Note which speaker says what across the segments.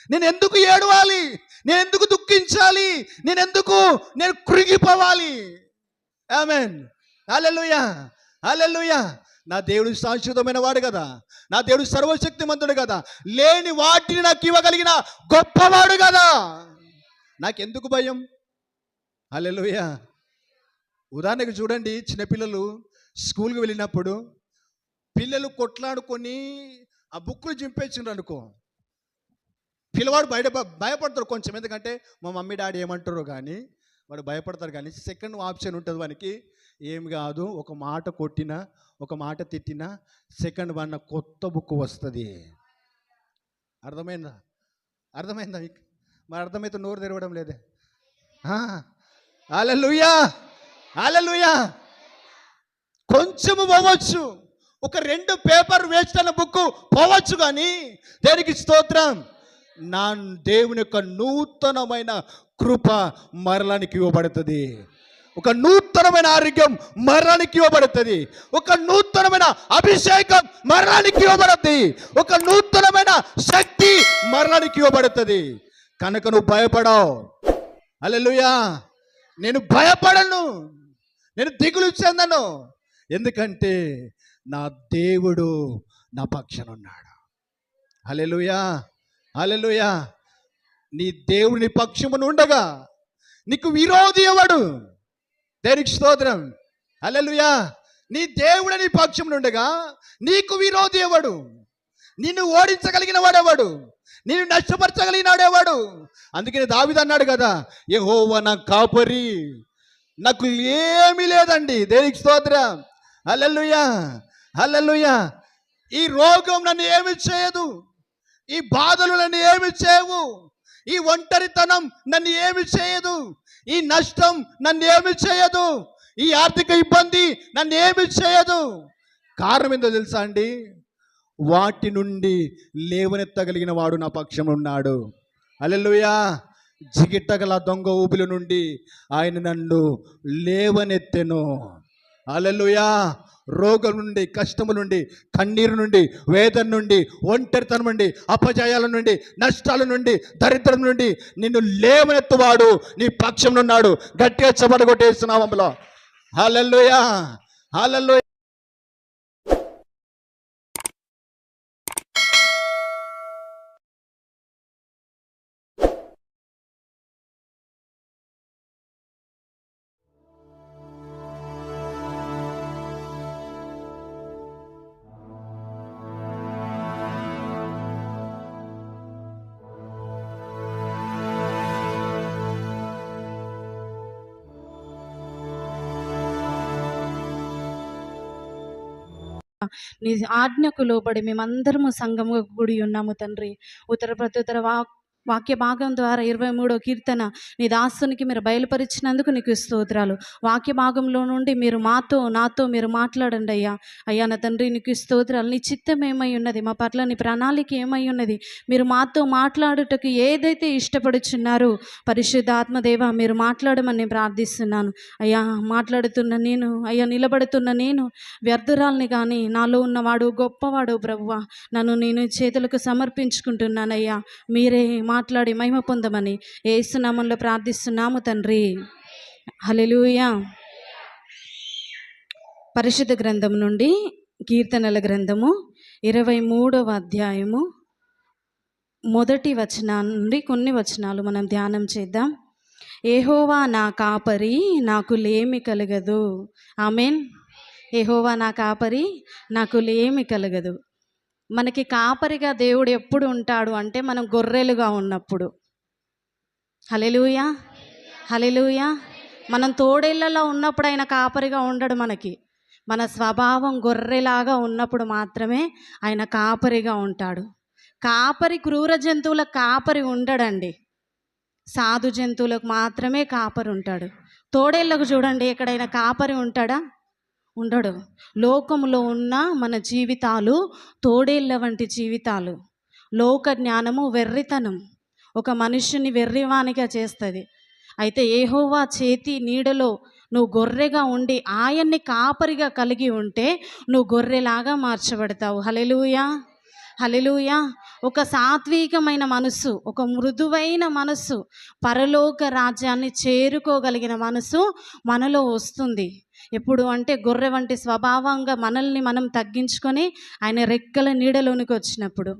Speaker 1: నేను ఎందుకు ఏడవాలి? నేను ఎందుకు దుఃఖించాలి? నేను కృంగిపోవాలి? ఆమేన్. హల్లెలూయా, హల్లెలూయా. నా దేవుడు శాశ్వతమైన వాడు కదా, నా దేవుడు సర్వశక్తిమంతుడు కదా, లేని వాటిని నాకు ఇవ్వగలిగిన గొప్పవాడు కదా. నాకెందుకు భయం? హల్లెలూయా. ఉదాహరణకు చూడండి, చిన్నపిల్లలు స్కూల్కి వెళ్ళినప్పుడు పిల్లలు కొట్లాడుకొని ఆ బుక్కులు చింపేసిండ్రు అనుకో, పిల్లవాడు భయపడతారు కొంచెం. ఎందుకంటే మా మమ్మీ డాడీ ఏమంటారో కానీ వాడు భయపడతారు. కానీ సెకండ్ ఆప్షన్ ఉంటుంది వానికి, ఏం కాదు, ఒక మాట కొట్టినా ఒక మాట తిట్టినా సెకండ్ వన్ కొత్త బుక్ వస్తుంది. అర్థమైందా మీకు? మరి అర్థమైతే నోరు తెరవడం లేదే. హల్లెలూయా, హల్లెలూయా. కొంచెము పోవచ్చు, ఒక 2 పేపర్ వేస్ట్ అన్న బుక్ పోవచ్చు, కానీ దేనికి స్తోత్రం? నా దేవుని యొక్క నూతనమైన కృప మరణానికి ఇవ్వబడుతుంది. ఒక నూతనమైన ఆరోగ్యం మరణానికి ఇవ్వబడుతుంది. ఒక నూతనమైన అభిషేకం మరణానికి ఇవ్వబడుతుంది. ఒక నూతనమైన శక్తి మరణానికి ఇవ్వబడుతుంది. కనుక నువ్వు భయపడవు. హల్లెలూయా. నేను భయపడను, నేను దిగులు చెందను. ఎందుకంటే నా దేవుడు నా పక్షాన ఉన్నాడు. హల్లెలూయా, హల్లెలూయా. నీ దేవుని పక్షమును ఉండగా నీకు విరోధి ఎవడు? దేనికి స్తోత్రం. హల్లెలూయా. నీ దేవుడు నీ పక్షమును ఉండగా నీకు విరోధి ఎవడు? నిన్ను ఓడించగలిగిన వాడెవడు? నిన్ను నష్టపరచగలిగిన వాడెవడు? అందుకని దావీదు అన్నాడు కదా, యెహోవా నా కాపరి, నాకు ఏమీ లేదండి. దేనికి స్తోత్రం. హల్లెలూయా, హల్లెలూయా. ఈ రోగం నన్ను ఏమి చేయదు, ఈ బాధలు నన్ను ఏమి చేయవు, ఈ ఒంటరితనం నన్ను ఏమి చేయదు, ఈ నష్టం నన్ను ఏమి చేయదు, ఈ ఆర్థిక ఇబ్బంది నన్ను ఏమి చేయదు. కారణం ఏందో తెలుసా అండి? వాటి నుండి లేవనెత్తగలిగిన వాడు నా పక్షం ఉన్నాడు. హల్లెలూయా. జిగిట్టగల దొంగ ఊబిల నుండి ఆయన నన్ను లేవనెత్తెను. హల్లెలూయా. రోగం నుండి, కష్టము నుండి, కన్నీరు నుండి, వేదన నుండి, ఒంటరితనం నుండి, అపజయాల నుండి, నష్టాల నుండి, దరిద్రం నుండి నిన్ను లేవనెత్తువాడు నీ పక్షం ఉన్నాడు. గట్టిగా చెమటగొట్టేస్తున్నామంలో. హల్లెలూయా, హల్లెలూయా.
Speaker 2: నీ ఆజ్ఞకు లోబడి మేమందరము సంఘముగా కూడి ఉన్నాము తండ్రి. ఉత్తర ప్రత్యుత్తర వాక్య భాగం ద్వారా 23వ కీర్తన నీ దాసునికి మీరు బయలుపరిచినందుకు నీకు స్తోత్రాలు. వాక్య భాగంలో నుండి మీరు నాతో మీరు మాట్లాడండి అయ్యా. అయ్యా నా తండ్రి నీకు స్తోత్రాలు. నీ చిత్తం ఏమై ఉన్నది మా పట్ల, నీ ప్రణాళిక ఏమై ఉన్నది, మీరు మాతో మాట్లాడుటకు ఏదైతే ఇష్టపడుచున్నారో పరిశుద్ధ ఆత్మదేవ మీరు మాట్లాడమని నేను ప్రార్థిస్తున్నాను. అయ్యా మాట్లాడుతున్న నేను, అయ్యా నిలబడుతున్న నేను వ్యర్థురాల్ని, కానీ నాలో ఉన్నవాడు గొప్పవాడు ప్రభువా. నేను చేతులకు సమర్పించుకుంటున్నానయ్యా. మీరే మాట్లాడి మహిమ పొందమని యేసు నామములో ప్రార్థిస్తున్నాము తండ్రి. హల్లెలూయా. పరిశుద్ధ గ్రంథం నుండి కీర్తనల గ్రంథము 23వ అధ్యాయము 1 వచనం నుండి కొన్ని వచనాలు మనం ధ్యానం చేద్దాం. యెహోవా నా కాపరి, నాకు లేమి కలగదు. ఆమేన్. యెహోవా నా కాపరి, నాకు లేమి కలగదు. మనకి కాపరిగా దేవుడు ఎప్పుడు ఉంటాడు అంటే మనం గొర్రెలుగా ఉన్నప్పుడు. హల్లెలూయా, హల్లెలూయా. మనం తోడేళ్లలో ఉన్నప్పుడు ఆయన కాపరిగా ఉండడు. మన స్వభావం గొర్రెలాగా ఉన్నప్పుడు మాత్రమే ఆయన కాపరిగా ఉంటాడు. కాపరి క్రూర జంతువులకు కాపరి ఉండడండి, సాధు జంతువులకు మాత్రమే కాపరి ఉంటాడు. తోడేళ్లకు చూడండి, ఎక్కడైనా కాపరి ఉంటాడా? ఉండడు. లోకంలో ఉన్న మన జీవితాలు తోడేళ్ళ వంటి జీవితాలు. లోక జ్ఞానము వెర్రితనం, ఒక మనుష్యుని వెర్రివానిగా చేస్తుంది. అయితే యెహోవా చేతి నీడలో నువ్వు గొర్రెగా ఉండి ఆయన్ని కాపరిగా కలిగి ఉంటే నువ్వు గొర్రెలాగా మార్చబడతావు. హల్లెలూయా, హల్లెలూయా. ఒక సాత్వికమైన మనస్సు, ఒక మృదువైన మనస్సు, పరలోక రాజ్యాన్ని చేరుకోగలిగిన మనసు మనలో వస్తుంది. ఎప్పుడు అంటే గొర్రె వంటి స్వభావంగా మనల్ని మనం తగ్గించుకొని ఆయన రెక్కల నీడలోనికి వచ్చినప్పుడు.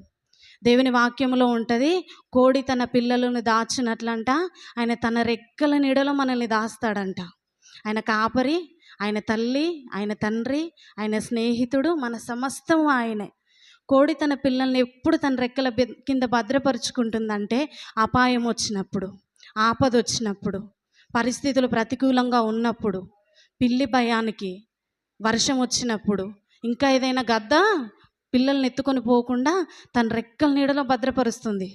Speaker 2: దేవుని వాక్యంలో ఉంటుంది, కోడి తన పిల్లలను దాచినట్లంట ఆయన తన రెక్కల నీడలో మనల్ని దాస్తాడంట. ఆయన కాపరి, ఆయన తల్లి, ఆయన తండ్రి, ఆయన స్నేహితుడు, మన సమస్తం ఆయనే. కోడి తన పిల్లల్ని ఎప్పుడు తన రెక్కల కింద భద్రపరుచుకుంటుందంటే అపాయం వచ్చినప్పుడు, ఆపద వచ్చినప్పుడు, పరిస్థితులు ప్రతికూలంగా ఉన్నప్పుడు, పిల్లి భయానికి, వర్షం వచ్చినప్పుడు, ఇంకా ఏదైనా గద్ద పిల్లల్ని ఎత్తుకొని పోకుండా తన రెక్కల నీడలో భద్రపరుస్తుంది.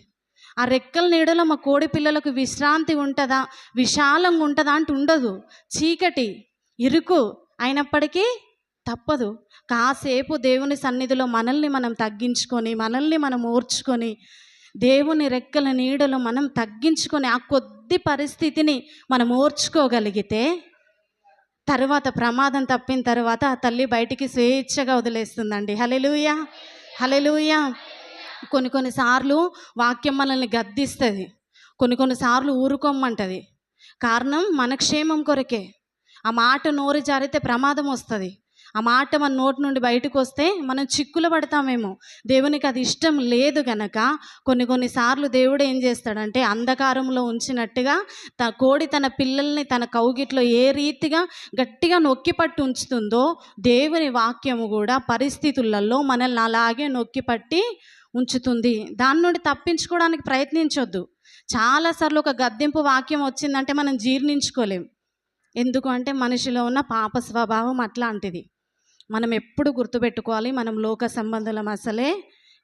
Speaker 2: ఆ రెక్కల నీడలో మా కోడి పిల్లలకు విశ్రాంతి ఉంటుందా, విశాలంగా ఉంటుందా అంటే ఉండదు. చీకటి, ఇరుకు అయినప్పటికీ తప్పదు. కాసేపు దేవుని సన్నిధిలో మనల్ని మనం తగ్గించుకొని, మనల్ని మనం ఓర్చుకొని, దేవుని రెక్కల నీడలో మనం తగ్గించుకొని ఆ కొద్ది పరిస్థితిని మనం ఓర్చుకోగలిగితే తర్వాత ప్రమాదం తప్పిన తర్వాత ఆ తల్లి బయటికి స్వేచ్ఛగా వదిలేస్తుందండి. హల్లెలూయా, హల్లెలూయా. కొన్నిసార్లు వాక్యం మనల్ని గద్దిస్తుంది, కొన్నిసార్లు ఊరుకోమంటుంది. కారణం మన క్షేమం కొరకే. ఆ మాట నోరు జారితే ప్రమాదం వస్తుంది. ఆ మాట మన నోటి నుండి బయటకు వస్తే మనం చిక్కులు పడతామేమో. దేవునికి అది ఇష్టం లేదు గనక కొన్నిసార్లు దేవుడు ఏం చేస్తాడంటే అంధకారంలో ఉంచినట్టుగా కోడి తన పిల్లల్ని తన కౌగిట్లో ఏ రీతిగా గట్టిగా నొక్కి పట్టి ఉంచుతుందో దేవుని వాక్యము కూడా పరిస్థితులలో మనల్ని అలాగే నొక్కి పట్టి ఉంచుతుంది. దాని నుండి తప్పించుకోవడానికి ప్రయత్నించొద్దు. చాలాసార్లు ఒక గద్దింపు వాక్యం వచ్చిందంటే మనం జీర్ణించుకోలేం. ఎందుకు అంటే మనిషిలో ఉన్న పాప స్వభావం అట్లాంటిది. మనం ఎప్పుడు గుర్తుపెట్టుకోవాలి, మనం లోక సంబంధులం అసలే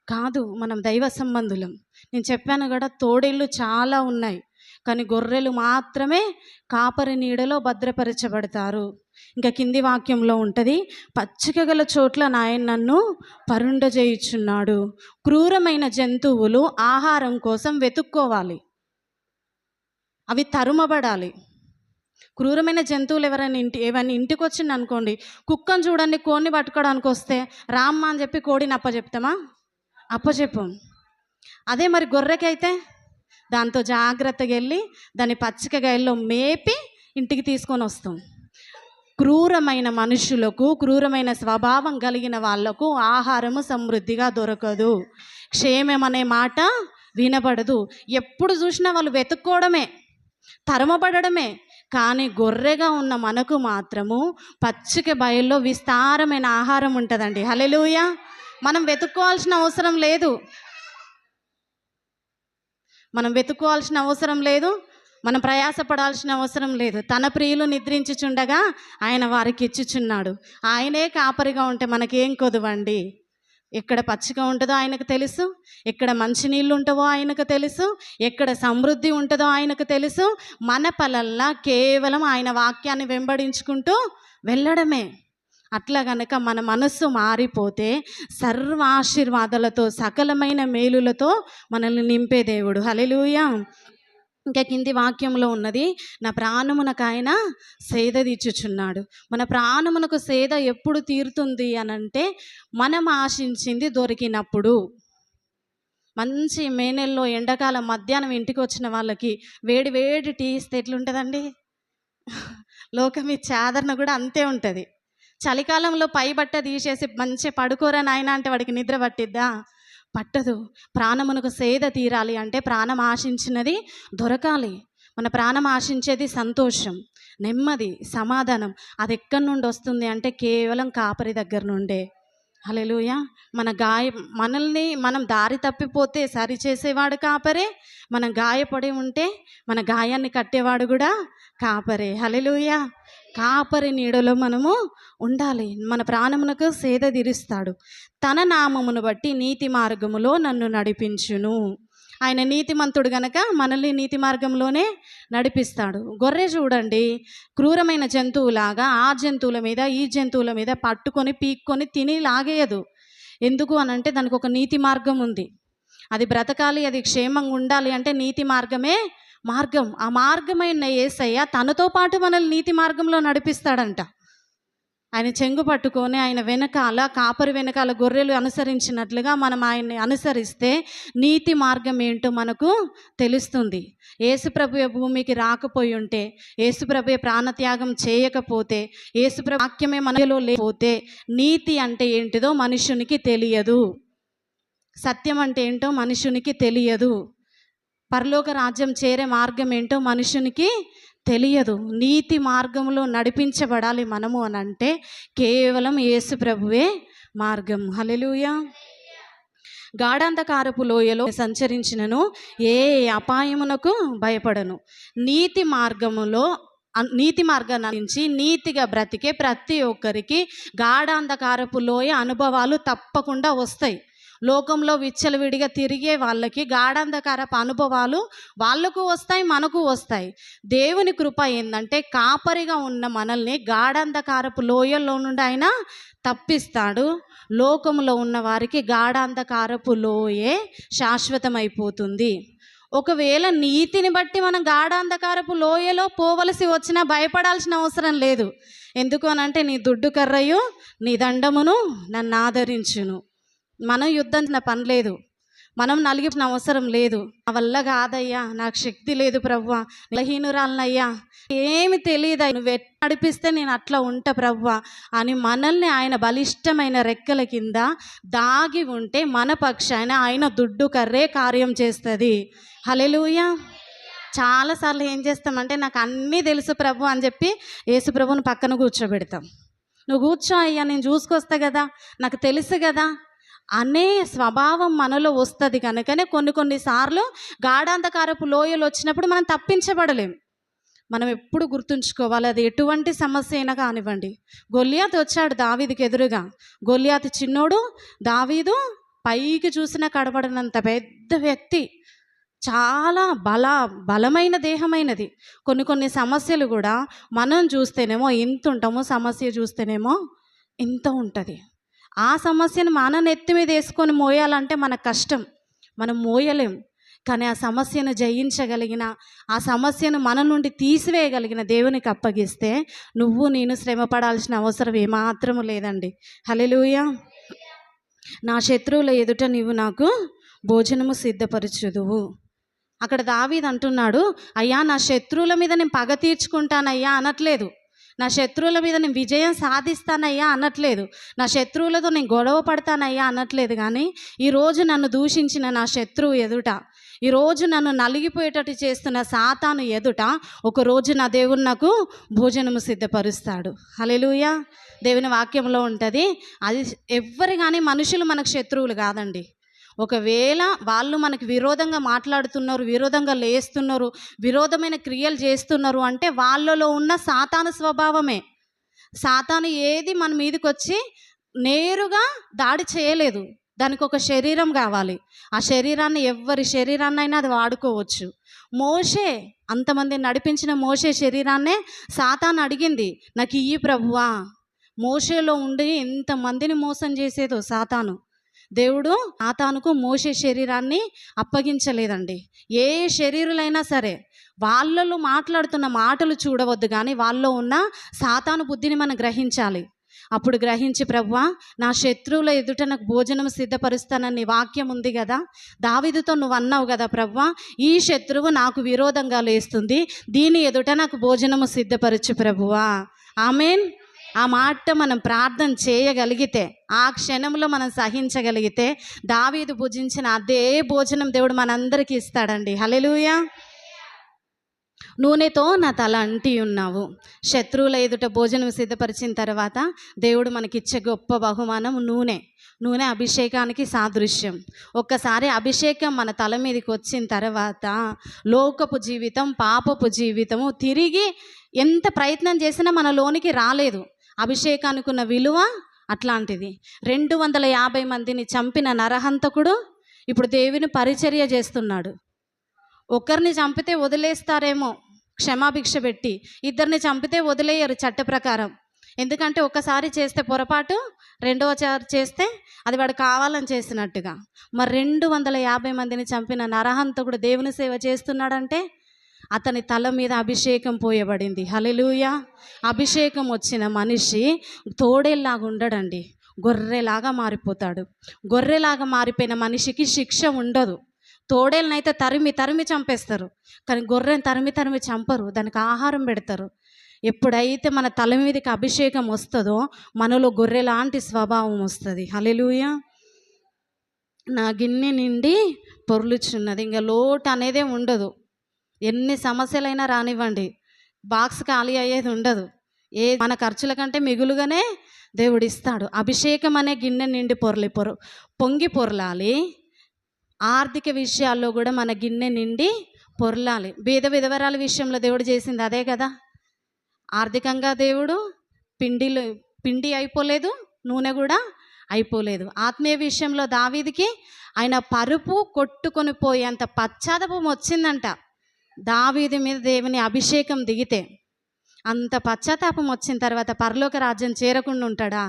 Speaker 2: కాదు, మనం దైవ సంబంధులం. నేను చెప్పాను కదా, తోడేళ్ళు చాలా ఉన్నాయి, కానీ గొర్రెలు మాత్రమే కాపరి నీడలో భద్రపరచబడతారు. ఇంకా కింది వాక్యంలో ఉంటుంది, పచ్చిక గల చోట్ల నాయన నన్ను పరుండజేయుచున్నాడు. క్రూరమైన జంతువులు ఆహారం కోసం వెతుక్కోవాలి, అవి తరుమబడాలి. క్రూరమైన జంతువులు ఏమైనా ఇంటికి వచ్చింది అనుకోండి, కుక్కను చూడండి, కోడిని పట్టుకోవడానికి వస్తే రామ్మ అని చెప్పి కోడిని అప్పచెప్తామా? అప్పచెప్పం. అదే మరి గొర్రెకైతే దాంతో జాగ్రత్తగా వెళ్ళి దాన్ని పచ్చిక గయల్లో మేపి ఇంటికి తీసుకొని వస్తాం. క్రూరమైన మనుషులకు, క్రూరమైన స్వభావం కలిగిన వాళ్లకు ఆహారము సమృద్ధిగా దొరకదు, క్షేమం అనే మాట వినబడదు. ఎప్పుడు చూసినా వాళ్ళు వెతుక్కోవడమే, తరమబడమే. కానీ గొర్రెగా ఉన్న మనకు మాత్రము పచ్చిక బయల్లో విస్తారమైన ఆహారం ఉంటుందండి. హల్లెలూయా. మనం వెతుక్కోవాల్సిన అవసరం లేదు, మనం ప్రయాసపడాల్సిన అవసరం లేదు. తన ప్రియులు నిద్రించుచుండగా ఆయన వారికి ఇచ్చుచున్నాడు. ఆయనే కాపరిగా ఉంటే మనకేం కొదువండి. ఎక్కడ పచ్చిగా ఉంటుందో ఆయనకు తెలుసు, ఎక్కడ మంచినీళ్ళు ఉంటావో ఆయనకు తెలుసు, ఎక్కడ సమృద్ధి ఉంటుందో ఆయనకు తెలుసు. మన పలల్లా కేవలం ఆయన వాక్యాన్ని వెంబడించుకుంటూ వెళ్ళడమే. అట్లా గనక మన మనస్సు మారిపోతే సర్వ ఆశీర్వాదాలతో, సకలమైన మేలులతో మనల్ని నింపే దేవుడు. హల్లెలూయా. ఇంకా కింది వాక్యంలో ఉన్నది, నా ప్రాణమునకు ఆయన సేద తీర్చుచున్నాడు. మన ప్రాణమునకు సేద ఎప్పుడు తీరుతుంది అనంటే మనం ఆశించింది దొరికినప్పుడు. మంచి మే నెలలో ఎండాకాలం మధ్యాహ్నం ఇంటికి వచ్చిన వాళ్ళకి వేడి వేడి టీ ఇస్తే ఎట్లుంటుందండి? లోకం ఇచ్చే ఆదరణ కూడా అంతే ఉంటుంది. చలికాలంలో పై బట్ట తీసేసి మంచి పడుకోరా నాయన అంటే వాడికి నిద్ర పట్టిద్దా? పట్టదు. ప్రాణమునకు సేద తీరాలి అంటే ప్రాణం ఆశించినది దొరకాలి. మన ప్రాణం ఆశించేది సంతోషం, నెమ్మది, సమాధానం. అది ఎక్కడి నుండి వస్తుంది అంటే కేవలం కాపరి దగ్గర నుండే. హల్లెలూయా. మనల్ని మనం దారి తప్పిపోతే సరిచేసేవాడు కాపరే, మనం గాయపడి ఉంటే మన గాయాన్ని కట్టేవాడు కూడా కాపరే. హల్లెలూయా. కాపరి నీడలో మనము ఉండాలి. మన ప్రాణమునకు సేద తీరుస్తాడు. తన నామమును బట్టి నీతి మార్గములో నన్ను నడిపించును. ఆయన నీతిమంతుడు గనక మనల్ని నీతి మార్గంలోనే నడిపిస్తాడు. గొర్రె చూడండి, క్రూరమైన జంతువులాగా ఆ జంతువుల మీద ఈ జంతువుల మీద పట్టుకొని పీక్కొని తిని లాగేయదు. ఎందుకు అనంటే దానికి ఒక నీతి మార్గం ఉంది. అది బ్రతకాలి, అది క్షేమంగా ఉండాలి అంటే నీతి మార్గమే మార్గం. ఆ మార్గమైన యేసయ్య తనతో పాటు మనల్ని నీతి మార్గంలో నడిపిస్తాడంట. ఆయన చెంగు పట్టుకొని ఆయన వెనకాల, కాపరి వెనకాల గొర్రెలు అనుసరించినట్లుగా మనం ఆయన్ని అనుసరిస్తే నీతి మార్గం ఏంటో మనకు తెలుస్తుంది. యేసుప్రభు భూమికి రాకపోయి ఉంటే, యేసుప్రభు ప్రాణత్యాగం చేయకపోతే, యేసుప్రభు వాక్యమే మనలో లేకపోతే నీతి అంటే ఏంటిదో మనుషునికి తెలియదు. సత్యం అంటే ఏంటో మనుషునికి తెలియదు. పరలోక రాజ్యం చేరే మార్గం ఏంటో మనుషునికి తెలియదు. నీతి మార్గంలో నడిపించబడాలి మనము అని అంటే కేవలం యేసు ప్రభువే మార్గం. హల్లెలూయా. గాఢాంధకారపు లోయలో సంచరించినను ఏ అపాయమునకు భయపడను. నీతి మార్గాన్ని నుంచి నీతిగా బ్రతికే ప్రతి ఒక్కరికి గాఢాంధకారపు లోయ అనుభవాలు తప్పకుండా వస్తాయి. లోకంలో విచ్చలవిడిగా తిరిగే వాళ్ళకి గాఢాంధకారపు అనుభవాలు వాళ్ళకు వస్తాయి, మనకు వస్తాయి. దేవుని కృప ఏంటంటే కాపరిగా ఉన్న మనల్ని గాఢాంధకారపు లోయల్లో నుండి ఆయన తప్పిస్తాడు. లోకంలో ఉన్న వారికి గాఢాంధకారపు లోయే శాశ్వతమైపోతుంది. ఒకవేళ నీతిని బట్టి మనం గాఢాంధకారపు లోయలో పోవలసి వచ్చినా భయపడాల్సిన అవసరం లేదు. ఎందుకు అనంటే నీ దుడ్డు కర్రయు నీ దండమును నన్ను ఆదరించును. మనం యుద్ధం పని లేదు, మనం నలిగిన అవసరం లేదు. నా వల్ల కాదయ్యా, నాకు శక్తి లేదు ప్రభువా, బలహీనురాలనయ్యా, ఏమి తెలియదా, నువ్వు ఎట్లా నడిపిస్తే నేను అట్లా ఉంటా ప్రభువా అని మనల్ని ఆయన బలిష్టమైన రెక్కల కింద దాగి ఉంటే మన పక్షాన ఆయన దుడ్డు కర్రే కార్యం చేస్తుంది. హల్లెలూయా. చాలాసార్లు ఏం చేస్తామంటే నాకు అన్నీ తెలుసు ప్రభు అని చెప్పి యేసు ప్రభుని పక్కన కూర్చోబెడతాం. నువ్వు కూర్చో అయ్యా, నేను చూసుకొస్తా కదా, నాకు తెలుసు కదా అనే స్వభావం మనలో వస్తుంది. కనుకనే కొన్నిసార్లు గాఢాంధకారపు లోయలు వచ్చినప్పుడు మనం తప్పించబడలేం. మనం ఎప్పుడు గుర్తుంచుకోవాలి, అది ఎటువంటి సమస్య అయినా కానివ్వండి. గొల్లియాతు వచ్చాడు దావీదుకి ఎదురుగా. గొల్లియాతు చిన్నోడు, దావీదు పైకి చూసినా కనబడినంత పెద్ద వ్యక్తి, చాలా బలమైన దేహమైనది. కొన్ని సమస్యలు కూడా మనం చూస్తేనేమో ఇంత ఉంటామో, సమస్య చూస్తేనేమో ఇంత ఉంటుంది. ఆ సమస్యను మన నెత్తి మీద వేసుకొని మోయాలంటే మనకు కష్టం, మనం మోయలేం. కానీ ఆ సమస్యను జయించగలిగిన, ఆ సమస్యను మన నుండి తీసివేయగలిగిన దేవునికి అప్పగిస్తే నువ్వు నేను శ్రమ పడాల్సిన అవసరం ఏమాత్రము లేదండి. హల్లెలూయా. నా శత్రువుల ఎదుట నీవు నాకు భోజనము సిద్ధపరచుదువు. అక్కడ దావీదు అంటున్నాడు, అయ్యా నా శత్రువుల మీద నేను పగ తీర్చుకుంటానయ్యా అనట్లేదు. నా శత్రువుల మీద నేను విజయం సాధిస్తానయ్యా అనట్లేదు. నా శత్రువులతో నేను గొడవ పడతానయ్యా అనట్లేదు. కానీ ఈరోజు నన్ను దూషించిన నా శత్రువు ఎదుట, ఈరోజు నన్ను నలిగిపోయేటట్టు చేస్తున్న సాతాను ఎదుట ఒకరోజు నా దేవుడు నాకు భోజనము సిద్ధపరుస్తాడు. హల్లెలూయా. దేవుని వాక్యంలో ఉంటుంది. అది ఎవ్వరు కానీ మనుషులు మనకు శత్రువులు కాదండి. ఒకవేళ వాళ్ళు మనకు విరోధంగా మాట్లాడుతున్నారు, విరోధంగా లేస్తున్నారు, విరోధమైన క్రియలు చేస్తున్నారు అంటే వాళ్ళలో ఉన్న సాతాను స్వభావమే. సాతాను ఏది మన మీదకి వచ్చి నేరుగా దాడి చేయలేదు, దానికి ఒక శరీరం కావాలి. ఆ శరీరాన్ని ఎవరి శరీరాన్నైనా అది వాడుకోవచ్చు. మోషే, అంతమంది నడిపించిన మోషే శరీరాన్నే సాతాను అడిగింది, నాకు ఇయ్యి ప్రభువా. మోషేలో ఉండి ఎంతమందిని మోసం చేసేదో సాతాను. దేవుడు సాతానుకు మోషే శరీరాన్ని అప్పగించలేదండి. ఏ శరీరులైనా సరే వాళ్ళలో మాట్లాడుతున్న మాటలు చూడవద్దు, కానీ వాళ్ళలో ఉన్న సాతాను బుద్ధిని మనం గ్రహించాలి. అప్పుడు గ్రహించి ప్రభువా నా శత్రువుల ఎదుట నాకు భోజనం సిద్ధపరుస్తానని వాక్యం ఉంది కదా, దావీదుతో నువ్వు అన్నావు కదా ప్రభువా, ఈ శత్రువు నాకు విరోధంగా లేస్తుంది, దీని ఎదుట నాకు భోజనము సిద్ధపరచు ప్రభువా. ఆమేన్. ఆ మాట మనం ప్రార్థన చేయగలిగితే, ఆ క్షణంలో మనం సహించగలిగితే దావీదు భుజించిన అదే భోజనం దేవుడు మనందరికీ ఇస్తాడండి. హల్లెలూయా. నూనెతో నా తల అంటి ఉన్నావు. శత్రువుల ఎదుట భోజనం సిద్ధపరిచిన తర్వాత దేవుడు మనకిచ్చే గొప్ప బహుమానం నూనె. నూనె అభిషేకానికి సాదృశ్యం. ఒక్కసారి అభిషేకం మన తల మీదకి వచ్చిన తర్వాత లోకపు జీవితం, పాపపు జీవితము తిరిగి ఎంత ప్రయత్నం చేసినా మన లోనికి రాలేదు. అభిషేకానికి ఉన్న విలువ అట్లాంటిది. 250 మందిని చంపిన నరహంతకుడు ఇప్పుడు దేవుని పరిచర్య చేస్తున్నాడు. ఒకరిని చంపితే వదిలేస్తారేమో క్షమాభిక్ష పెట్టి, ఇద్దరిని చంపితే వదిలేయరు చట్ట ప్రకారం. ఎందుకంటే ఒకసారి చేస్తే పొరపాటు, రెండవసారి చేస్తే అది వాడు కావాలని చేసినట్టుగా. మరి 250 మందిని చంపిన నరహంతకుడు దేవుని సేవ చేస్తున్నాడంటే అతని తల మీద అభిషేకం పోయబడింది. హల్లెలూయా. అభిషేకం వచ్చిన మనిషి తోడేలాగా ఉండడండి, గొర్రెలాగా మారిపోతాడు. గొర్రెలాగా మారిపోయిన మనిషికి శిక్ష ఉండదు. తోడేలనైతే తరిమి తరిమి చంపేస్తారు, కానీ గొర్రెని తరిమి తరిమి చంపరు, దానికి ఆహారం పెడతారు. ఎప్పుడైతే మన తల మీదకి అభిషేకం వస్తుందో మనలో గొర్రె లాంటి స్వభావం వస్తుంది. హల్లెలూయా. నా గిన్నె నిండి పొర్లుచున్నది, ఇంకా లోటు అనేదే ఉండదు. ఎన్ని సమస్యలైనా రానివ్వండి, బాక్స్ ఖాళీ అయ్యేది ఉండదు. మన ఖర్చుల కంటే మిగులుగానే దేవుడు ఇస్తాడు. అభిషేకం అనే గిన్నె నిండి పొంగి పొరలాలి. ఆర్థిక విషయాల్లో కూడా మన గిన్నె నిండి పొరలాలి. బీద విధవరాల విషయంలో దేవుడు చేసింది అదే కదా. ఆర్థికంగా దేవుడు పిండి అయిపోలేదు, నూనె కూడా అయిపోలేదు. ఆత్మీయ విషయంలో దావీదుకి ఆయన పరుపు కొట్టుకొని పోయేంత పశ్చాత్తాపం వచ్చిందంట. దావీదు మీద దేవుని అభిషేకం దిగితే అంత పశ్చాత్తాపం వచ్చిన తర్వాత పరలోక రాజ్యం చేరకుండా ఉంటాడా?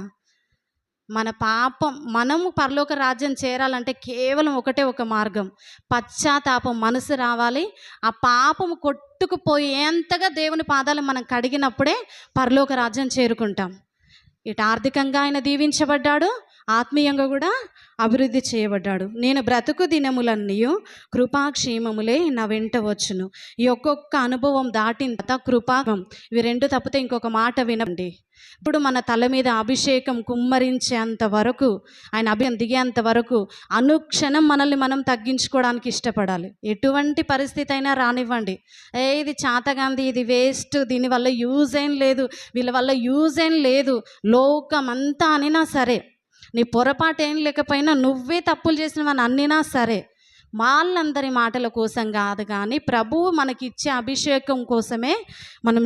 Speaker 2: మనము పరలోక రాజ్యం చేరాలంటే కేవలం ఒకటే ఒక మార్గం, పశ్చాత్తాపం మనసు రావాలి. ఆ పాపము కొట్టుకుపోయేంతగా దేవుని పాదాలు మనం కడిగినప్పుడే పరలోక రాజ్యం చేరుకుంటాం. ఇటు ఆర్థికంగా ఆయన దీవించబడ్డాడు, ఆత్మీయంగా కూడా అభివృద్ధి చేయబడ్డాడు. నేను బ్రతుకు దినములన్నీ కృపాక్షేమములే నా వెంట వచ్చును. ఈ ఒక్కొక్క అనుభవం దాటిన తర్వాత కృపాగం, ఇవి రెండు తప్పితే ఇంకొక మాట వినండి. ఇప్పుడు మన తల మీద అభిషేకం కుమ్మరించేంత వరకు, ఆయన అభిషేకం దిగేంత వరకు అనుక్షణం మనల్ని మనం తగ్గించుకోవడానికి ఇష్టపడాలి. ఎటువంటి పరిస్థితి అయినా రానివ్వండి, ఇది చాతగాంది, ఇది వేస్ట్, దీనివల్ల యూజ్ ఏం లేదు, వీళ్ళ వల్ల యూజ్ ఏం లేదు, లోకమంతా అనినా సరే, నీ పొరపాటు ఏం లేకపోయినా నువ్వే తప్పులు చేసినవని అన్నినా సరే, వాళ్ళందరి మాటల కోసం కాదు, కానీ ప్రభువు మనకిచ్చే అభిషేకం కోసమే మనం